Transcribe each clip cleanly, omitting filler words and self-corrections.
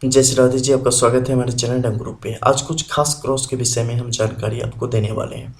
जय श्री राधे जी, आपका स्वागत है हमारे चैनल डम ग्रुप पे। आज कुछ खास क्रॉस के विषय में हम जानकारी आपको देने वाले हैं।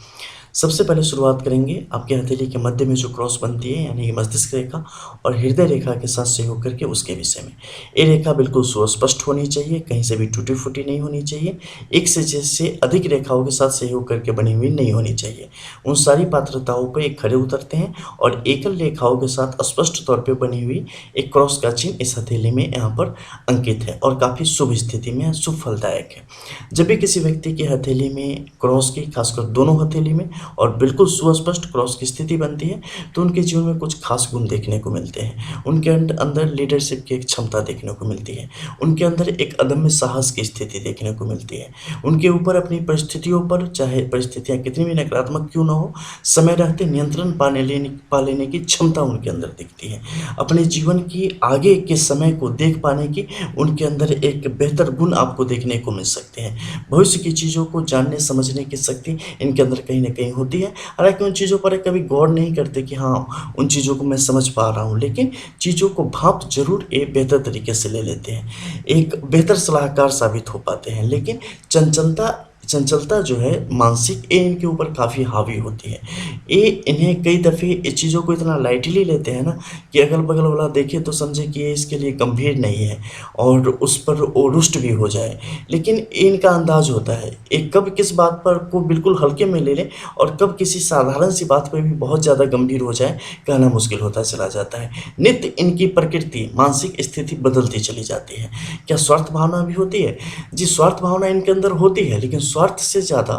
सबसे पहले शुरुआत करेंगे आपके हथेली के मध्य में जो क्रॉस बनती है यानी कि मस्तिष्क रेखा और हृदय रेखा के साथ सहयोग करके उसके विषय में। ये रेखा बिल्कुल सुस्पष्ट होनी चाहिए, कहीं से भी टूटी-फूटी नहीं होनी चाहिए। एक से अधिक रेखाओं के साथ सहयोग करके बनी हुई नहीं होनी चाहिए। उन सारी पात्रताओं पे ये खरे उतरते हैं और एकल रेखाओं के साथ स्पष्ट तौर पे बनी हुई एक क्रॉस का चिन्ह इस हथेली में यहाँ पर अंकित है और काफ़ी शुभ स्थिति में है, शुभ फलदायक है। जब भी किसी व्यक्ति की हथेली में क्रॉस की, खासकर दोनों हथेली में और बिल्कुल सुस्पष्ट क्रॉस की स्थिति बनती है, तो उनके जीवन में कुछ खास गुण देखने को मिलते हैं। उनके अंदर लीडरशिप की एक क्षमता देखने को मिलती है। उनके अंदर एक अदम्य साहस की स्थिति देखने को मिलती है। उनके ऊपर अपनी परिस्थितियों पर, चाहे परिस्थितियाँ कितनी भी नकारात्मक क्यों ना हो, समय रहते नियंत्रण पा लेने की क्षमता उनके अंदर दिखती है। अपने जीवन की आगे के समय को देख पाने की उनके अंदर एक बेहतर गुण आपको देखने को मिल सकते हैं। भविष्य की चीज़ों को जानने समझने की शक्ति इनके अंदर कहीं न कहीं होती है। हालाँकि उन चीज़ों पर कभी गौर नहीं करते कि हाँ, उन चीज़ों को मैं समझ पा रहा हूँ, लेकिन चीज़ों को भाँप ज़रूर एक बेहतर तरीके से ले लेते हैं। एक बेहतर सलाहकार साबित हो पाते हैं, लेकिन चंचलता चंचलता जो है मानसिक, ये इनके ऊपर काफ़ी हावी होती है। ये इन्हें कई दफ़े इस चीज़ों को इतना लाइटली लेते हैं ना कि अगल-बगल वाला देखे तो समझे कि ये इसके लिए गंभीर नहीं है और उस पर वो रुष्ट भी हो जाए। लेकिन इनका अंदाज़ होता है, ये कब किस बात पर को बिल्कुल हल्के में ले लें और कब किसी साधारण सी बात पे भी बहुत ज़्यादा गंभीर हो जाए, कहना मुश्किल होता चला जाता है। नित्य इनकी प्रकृति, मानसिक स्थिति बदलती चली जाती है। क्या स्वार्थ भावना भी होती है? जी, स्वार्थ भावना इनके अंदर होती है, लेकिन स्वार्थ से ज़्यादा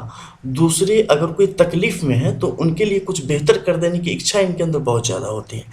दूसरे अगर कोई तकलीफ़ में है तो उनके लिए कुछ बेहतर कर देने की इच्छा इनके अंदर बहुत ज़्यादा होती है।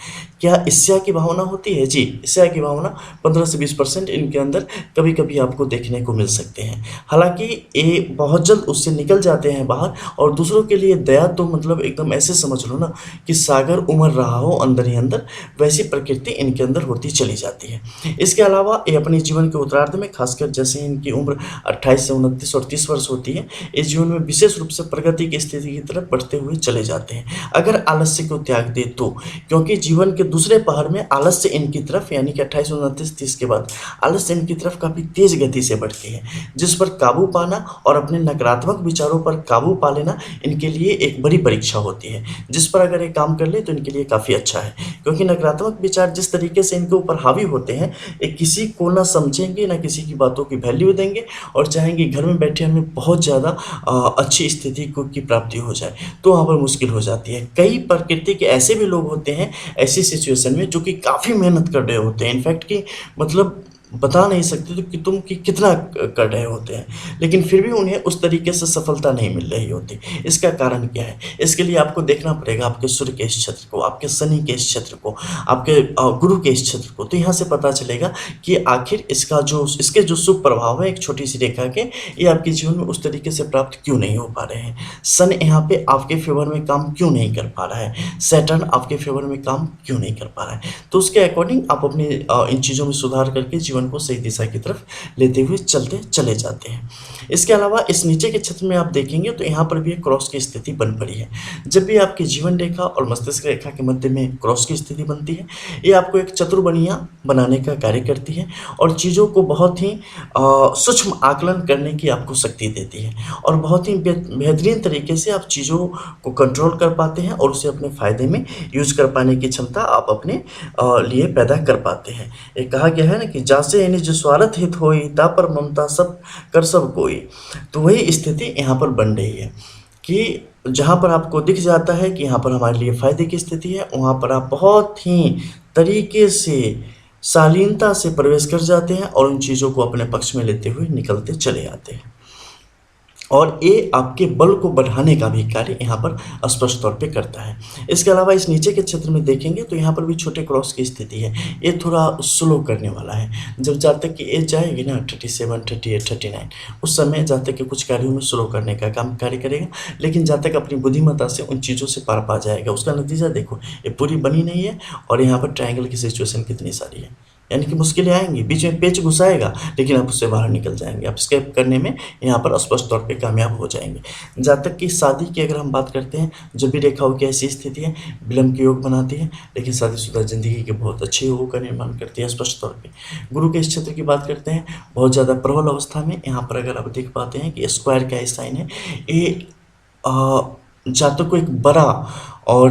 क्या ईर्ष्या की भावना होती है? जी, ईर्ष्या की भावना 15 से 20% इनके अंदर कभी-कभी आपको देखने को मिल सकते हैं। हालाँकि ये बहुत जल्द उससे निकल जाते हैं बाहर और दूसरों के लिए दया तो मतलब एकदम ऐसे समझ लो ना कि सागर उमड़ रहा हो अंदर ही अंदर, वैसी प्रकृति इनके अंदर होती चली जाती है। इसके अलावा ये अपने जीवन के उत्तरार्ध में, खासकर जैसे इनकी उम्र 28 से 29 और 30 वर्ष होती है, इस जीवन में विशेष रूप से प्रगति की स्थिति की तरफ बढ़ते हुए चले जाते हैं, अगर आलस्य को त्याग दे तो। क्योंकि जीवन के दूसरे पहर में आलस्य इनकी तरफ, यानी कि 28, 29, 30 के बाद आलस्य इनकी तरफ काफ़ी तेज़ गति से बढ़ती है, जिस पर काबू पाना और अपने नकारात्मक विचारों पर काबू पा लेना इनके लिए एक बड़ी परीक्षा होती है, जिस पर अगर ये काम कर ले तो इनके लिए काफ़ी अच्छा है। क्योंकि नकारात्मक विचार जिस तरीके से इनके ऊपर हावी होते हैं, ये किसी को ना समझेंगे, ना किसी की बातों की वैल्यू देंगे और चाहेंगे घर में बैठे हमें बहुत ज़्यादा अच्छी स्थिति को की प्राप्ति हो जाए, तो वहाँ पर मुश्किल हो जाती है। कई प्रकृति के ऐसे भी लोग होते हैं ऐसी सिचुएशन में जो कि काफ़ी मेहनत कर रहे होते हैं, इनफैक्ट कि मतलब बता नहीं सकते तो कि तुम कि कितना कर रहे होते हैं, लेकिन फिर भी उन्हें उस तरीके से सफलता नहीं मिल रही होती। इसका कारण क्या है? इसके लिए आपको देखना पड़ेगा आपके सूर्य के इस क्षेत्र को, आपके शनि के इस क्षेत्र को, आपके गुरु के इस क्षेत्र को। तो यहाँ से पता चलेगा कि आखिर इसके जो शुभ प्रभाव है एक छोटी सी रेखा के, ये आपके जीवन में उस तरीके से प्राप्त क्यों नहीं हो पा रहे हैं। सन यहाँ पे आपके फेवर में काम क्यों नहीं कर पा रहा है, सैटर्न आपके फेवर में काम क्यों नहीं कर पा रहा है। तो उसके अकॉर्डिंग आप अपने इन चीज़ों में सुधार करके जीवन को सही दिशा की तरफ लेते हुए चलते चले जाते हैं। इसके अलावा इस नीचे के क्षेत्र में आप देखेंगे तो यहाँ पर भी एक क्रॉस की स्थिति बन पड़ी है। जब भी आपकी जीवन रेखा और मस्तिष्क रेखा के मध्य में क्रॉस की स्थिति बनती है, ये आपको एक चतुर्बनिया बनाने का कार्य करती है और चीज़ों को बहुत ही सूक्ष्म आकलन करने की आपको शक्ति देती है और बहुत ही बेहतरीन तरीके से आप चीज़ों को कंट्रोल कर पाते हैं और उसे अपने फ़ायदे में यूज कर पाने की क्षमता आप अपने लिए पैदा कर पाते हैं। एक कहा गया है ना कि जासे यानी जो स्वार्थ हित होई ता पर ममता सब कोई। तो वही स्थिति यहाँ पर बन रही है कि जहाँ पर आपको दिख जाता है कि यहाँ पर हमारे लिए फ़ायदे की स्थिति है, वहाँ पर आप बहुत ही तरीके से शालीनता से प्रवेश कर जाते हैं और उन चीज़ों को अपने पक्ष में लेते हुए निकलते चले आते हैं और ये आपके बल को बढ़ाने का भी कार्य यहाँ पर स्पष्ट तौर पे करता है। इसके अलावा इस नीचे के क्षेत्र में देखेंगे तो यहाँ पर भी छोटे क्रॉस की स्थिति है, ये थोड़ा स्लो करने वाला है। जब जहाँ तक कि एज जाएगी ना 37, 38, 39, उस समय जहाँ तक कि कुछ कार्यों में स्लो करने का काम कार्य करेगा, लेकिन जहाँ तक अपनी बुद्धिमत्ता से उन चीज़ों से पा जाएगा। उसका नतीजा देखो, ये पूरी बनी नहीं है और यहाँ पर ट्रायंगल की सिचुएशन कितनी सारी है। यानी कि मुश्किलें आएँगी, बीच में पेच घुसाएगा, लेकिन आप उससे बाहर निकल जाएँगे। आप एस्केप करने में यहाँ पर स्पष्ट तौर पे कामयाब हो जाएँगे। जहाँ तक कि शादी की अगर हम बात करते हैं, जब भी रेखाओं की ऐसी स्थिति है, विलंब के योग बनाती है, लेकिन शादीशुदा ज़िंदगी के बहुत अच्छे योगों का निर्माण करती है स्पष्ट तौर पे। गुरु के इस क्षेत्र की बात करते हैं, बहुत ज़्यादा प्रबल अवस्था में यहाँ पर अगर आप देख पाते हैं कि स्क्वायर का ये साइन है, ये जातक को एक बड़ा और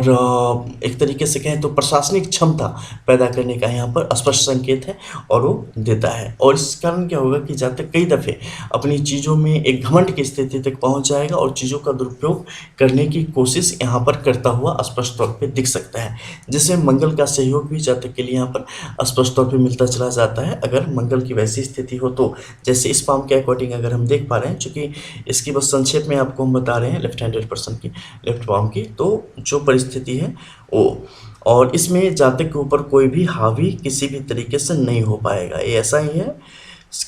एक तरीके से कहें तो प्रशासनिक क्षमता पैदा करने का यहाँ पर स्पष्ट संकेत है और वो देता है। और इस कारण क्या होगा कि जातक कई दफ़े अपनी चीज़ों में एक घमंड की स्थिति तक पहुँच जाएगा और चीज़ों का दुरुपयोग करने की कोशिश यहाँ पर करता हुआ स्पष्ट तौर पे दिख सकता है, जिससे मंगल का सहयोग भी जातक के लिए यहाँ पर स्पष्ट तौर पे मिलता चला जाता है अगर मंगल की वैसी स्थिति हो तो। जैसे इस पाम के अकॉर्डिंग अगर हम देख पा रहे हैं, चूँकि इसकी बस संक्षेप में आपको हम बता रहे हैं लेफ्ट हैंडेड पर्सन की, लेफ्ट पाम की, तो जो परिस्थिति है वो, और इसमें जातक के ऊपर कोई भी हावी किसी भी तरीके से नहीं हो पाएगा। ये ऐसा ही है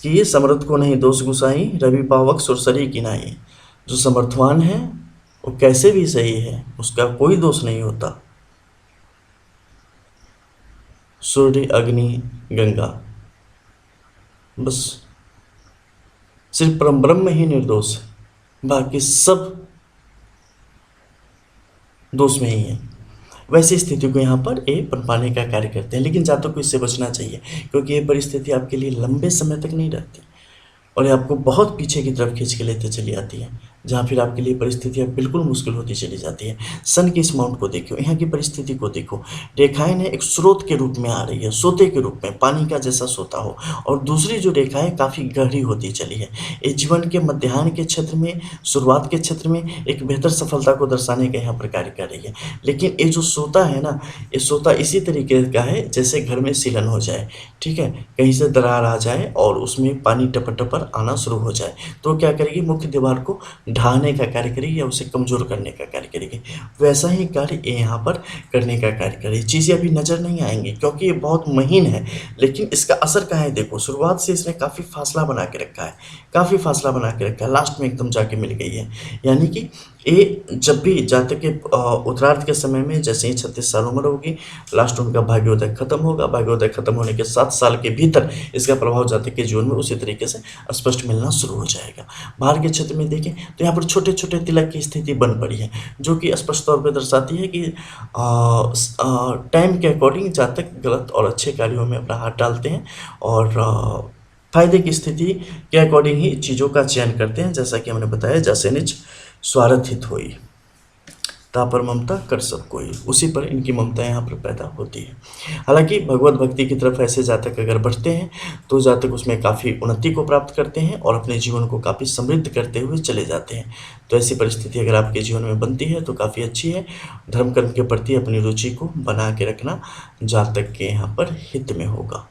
कि समर्थ को नहीं दोष गुसाई, रवि पावक सुरसरी की नाई। जो समर्थवान है वो कैसे भी सही है, उसका कोई दोष नहीं होता। सूर्य, अग्नि, गंगा, बस सिर्फ परम ब्रह्म ही निर्दोष है, बाकी सब दोष में ही है। वैसी स्थिति को यहाँ पर ये पनपाने का कार्य करते हैं, लेकिन जातक को इससे बचना चाहिए क्योंकि ये परिस्थिति आपके लिए लंबे समय तक नहीं रहती और ये आपको बहुत पीछे की तरफ खींच के लेते चली आती है, जहाँ फिर आपके लिए परिस्थितियाँ बिल्कुल मुश्किल होती चली जाती है। सन की इस माउंट को देखो, यहाँ की परिस्थिति को देखो, रेखाएं ने एक स्रोत के रूप में आ रही है, सोते के रूप में, पानी का जैसा सोता हो, और दूसरी जो रेखाएं काफ़ी गहरी होती चली है। ये जीवन के मध्याह्न के क्षेत्र में, शुरुआत के क्षेत्र में एक बेहतर सफलता को दर्शाने का यहाँ पर कार्य कर रही है। लेकिन ये जो सोता है ना, ये सोता इसी तरीके का है जैसे घर में सीलन हो जाए, ठीक है, कहीं से दरार आ जाए और उसमें पानी टपर टपर आना शुरू हो जाए, तो क्या करेगी, मुख्य दीवार को ढाने का कार्य करेगी या उसे कमज़ोर करने का कार्य करेगी। वैसा ही कार्य ये यहाँ पर करने का कार्य करेगी। चीज़ें अभी नज़र नहीं आएंगी क्योंकि ये बहुत महीन है, लेकिन इसका असर कहाँ है देखो, शुरुआत से इसने काफ़ी फासला बना के रखा है, काफ़ी फासला बना के रखा है, लास्ट में एकदम जाके मिल गई है। यानी कि ये जब भी जातक के उत्तरार्ध के समय में जैसे ही 36 साल उम्र होगी, लास्ट उनका भाग्योदय खत्म होगा। भाग्योदय खत्म होने के 7 साल के भीतर इसका प्रभाव जातक के जीवन में उसी तरीके से स्पष्ट मिलना शुरू हो जाएगा। बाहर के क्षेत्र में देखें तो यहाँ पर छोटे छोटे तिलक की स्थिति बन पड़ी है, जो कि स्पष्ट तौर पर दर्शाती है कि टाइम के अकॉर्डिंग जातक गलत और अच्छे कार्यों में अपना हाथ डालते हैं और फायदे की स्थिति के अकॉर्डिंग ही चीज़ों का चयन करते हैं। जैसा कि हमने बताया, जैसे निज स्वार्थ हित होई, तापर ममता कर सब कोई, उसी पर इनकी ममता यहाँ पर पैदा होती है। हालांकि भगवत भक्ति की तरफ ऐसे जातक अगर बढ़ते हैं तो जातक उसमें काफ़ी उन्नति को प्राप्त करते हैं और अपने जीवन को काफ़ी समृद्ध करते हुए चले जाते हैं। तो ऐसी परिस्थिति अगर आपके जीवन में बनती है तो काफ़ी अच्छी है। धर्म कर्म के प्रति अपनी रुचि को बना के रखना जातक के यहाँ पर हित में होगा।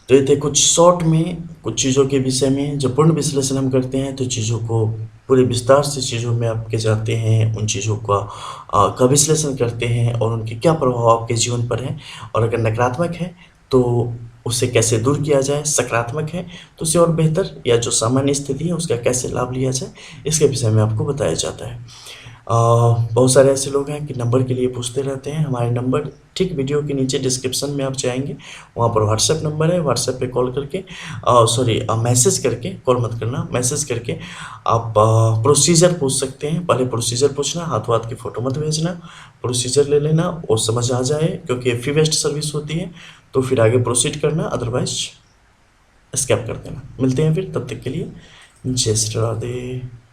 तो ये थे कुछ शॉर्ट में कुछ चीज़ों के विषय में। जब पूर्ण विश्लेषण हम करते हैं तो चीज़ों को पूरे विस्तार से चीज़ों में आपके जाते हैं, उन चीज़ों का विश्लेषण करते हैं और उनके क्या प्रभाव आपके जीवन पर हैं, और अगर नकारात्मक है तो उसे कैसे दूर किया जाए, सकारात्मक है तो उसे और बेहतर या जो सामान्य स्थिति है उसका कैसे लाभ लिया जाए, इसके विषय में आपको बताया जाता है। बहुत सारे ऐसे लोग हैं कि नंबर के लिए पूछते रहते हैं। हमारे नंबर ठीक वीडियो के नीचे डिस्क्रिप्शन में आप जाएंगे, वहाँ पर व्हाट्सएप नंबर है, व्हाट्सएप पे कॉल करके मैसेज करके, कॉल मत करना, मैसेज करके आप प्रोसीजर पूछ सकते हैं। पहले प्रोसीजर पूछना, हाथ वाथ की फ़ोटो मत भेजना, प्रोसीजर ले लेना, वो समझ आ जाए क्योंकि फी बेस्ड सर्विस होती है, तो फिर आगे प्रोसीड करना, अदरवाइज स्किप कर देना। मिलते हैं फिर, तब तक के लिए जय श्री राधे।